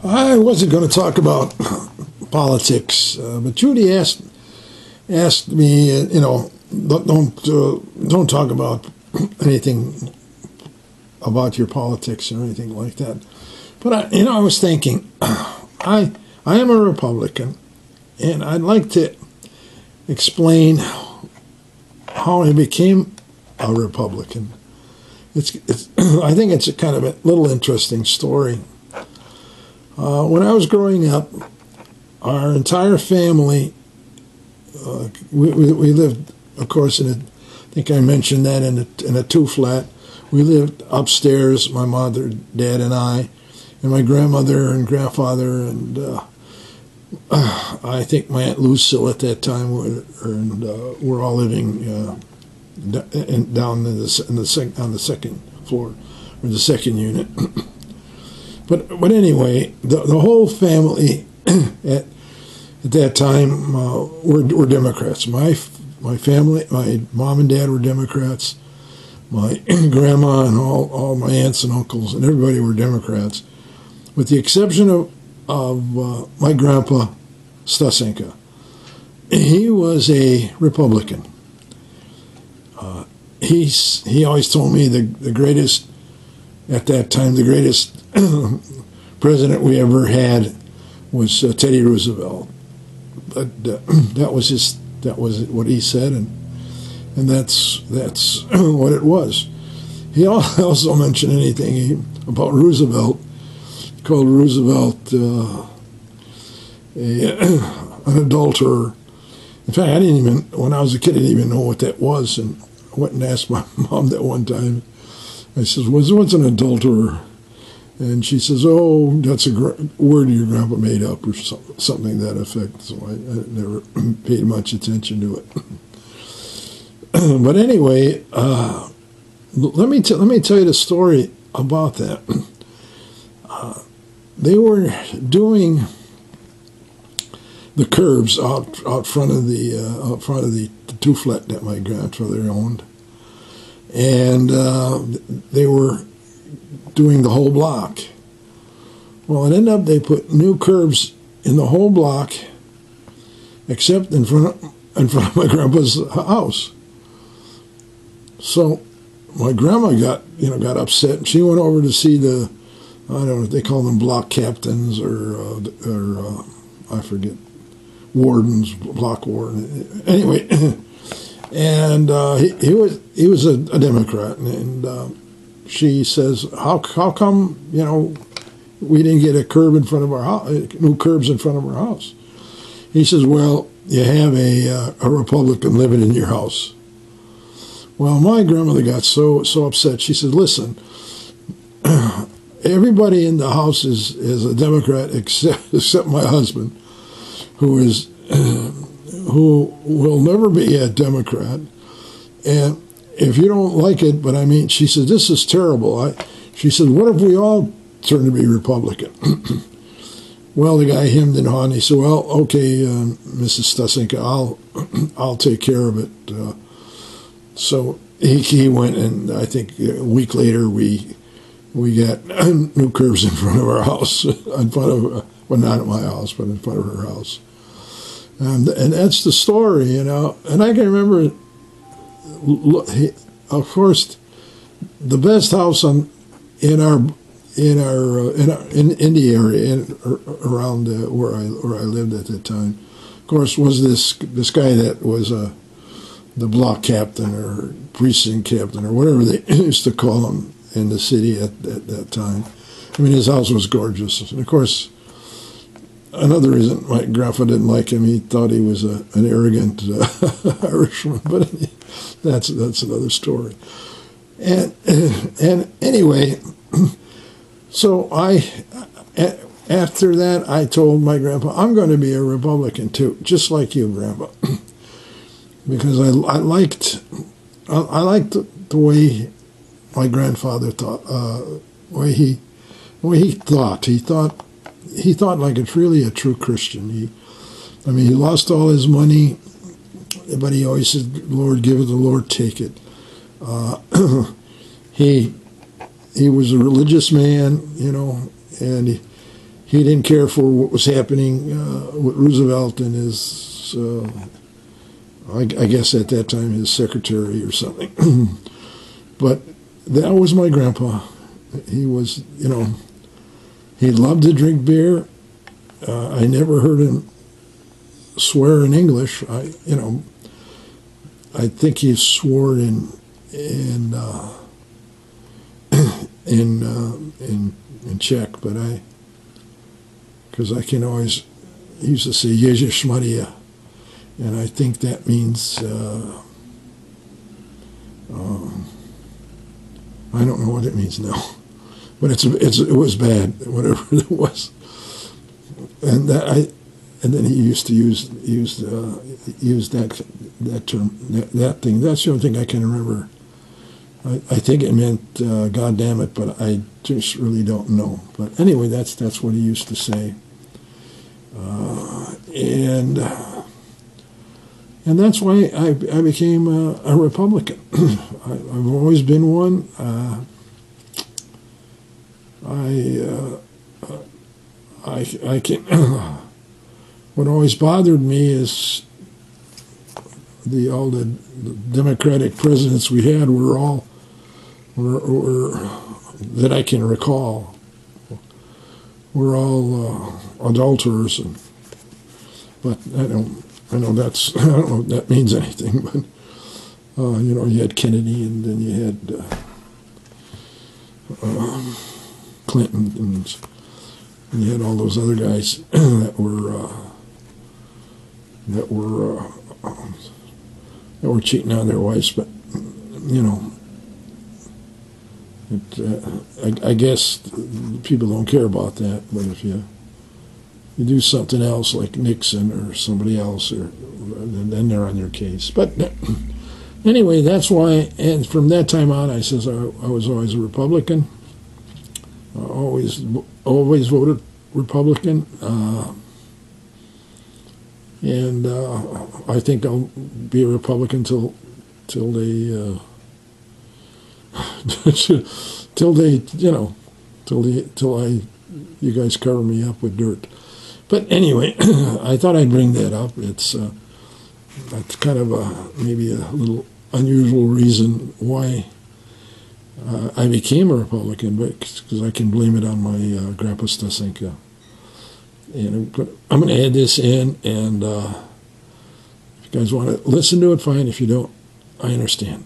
I wasn't going to talk about politics, but Judy asked me, don't talk about anything about your politics or anything like that. But I was thinking, I am a Republican, and I'd like to explain how I became a Republican. I think it's a kind of a little interesting story. When I was growing up, our entire family, we lived, of course, I think I mentioned that, in a two-flat. We lived upstairs, my mother, dad, and I, and my grandmother and grandfather, and I think my Aunt Lucille at that time, were all living down on the second floor, or the second unit. But anyway, the whole family at that time were Democrats. My family, my mom and dad were Democrats. My grandma and all my aunts and uncles and everybody were Democrats, with the exception of my grandpa Stasenka. He was a Republican. He always told me the greatest, at that time, the greatest president we ever had was Teddy Roosevelt. But that was what he said, and that's what it was. He also mentioned anything about Roosevelt. He called Roosevelt an adulterer. In fact, when I was a kid, I didn't even know what that was, and I went and asked my mom that one time. I says, what's an adulterer? And she says, oh, that's a word your grandpa made up, or something to that effect. So I never paid much attention to it. But anyway, let me tell you the story about that. They were doing the curbs out front of the two-flat that my grandfather owned, and they were doing the whole block. Well, it ended up they put new curbs in the whole block, except in front of my grandpa's house. So my grandma got upset, and she went over to see I don't know if they call them block captains or I forget, wardens, block warden. Anyway, and he was a Democrat, and she says, how come we didn't get a curb in front of our house, new curbs in front of our house? He says, well, you have a Republican living in your house. Well, my grandmother got so upset. She said, listen, everybody in the house is a Democrat except my husband, who will never be a Democrat. And if you don't like it, but I mean, she said, this is terrible. She said, what if we all turn to be Republican? Well, the guy hemmed and hawed. He said, well, okay, Mrs. Stasenka, I'll take care of it. So he went, and I think a week later we got new curbs in front of our house, well, not at my house, but in front of her house. And that's the story, And I can remember, of course, the best house in the area around where I lived at that time, of course, was this guy that was the block captain or precinct captain or whatever they used to call him in the city at that time. I mean, his house was gorgeous, and of course, another reason my grandpa didn't like him, he thought he was an arrogant Irishman, but that's another story. And anyway, so after that, I told my grandpa, I'm going to be a Republican too, just like you, Grandpa, because I liked the way my grandfather thought, the way he thought. He thought like it's really a true Christian. He lost all his money, but he always said, Lord, give it, the Lord take it. He was a religious man, and he didn't care for what was happening with Roosevelt and his, I guess at that time, his secretary or something. But that was my grandpa. He was, he loved to drink beer. I never heard him swear in English. I think he swore in Czech, but because I can always, he used to say Ježiš Maria, and I think that means, I don't know what it means now, but it was bad, whatever it was, and then he used to use that term, that thing. That's the only thing I can remember. I think it meant God damn it, but I just really don't know. But anyway, that's what he used to say, and that's why I became a Republican. I've always been one. I can. What always bothered me is all the Democratic presidents we had were that I can recall, were all adulterers, but I don't know if that means anything, but you had Kennedy, and then you had Clinton, and you had all those other guys that were cheating on their wives, but I guess people don't care about that. But if you do something else like Nixon or somebody else, then they're on your case. But anyway, that's why. And from that time on, I says I was always a Republican. I always voted Republican. And I think I'll be a Republican till you guys cover me up with dirt. But anyway, I thought I'd bring that up. It's kind of maybe a little unusual reason why I became a Republican, but because I can blame it on my Grandpa Stasenka. And I'm going to add this in, and if you guys want to listen to it, fine. If you don't, I understand.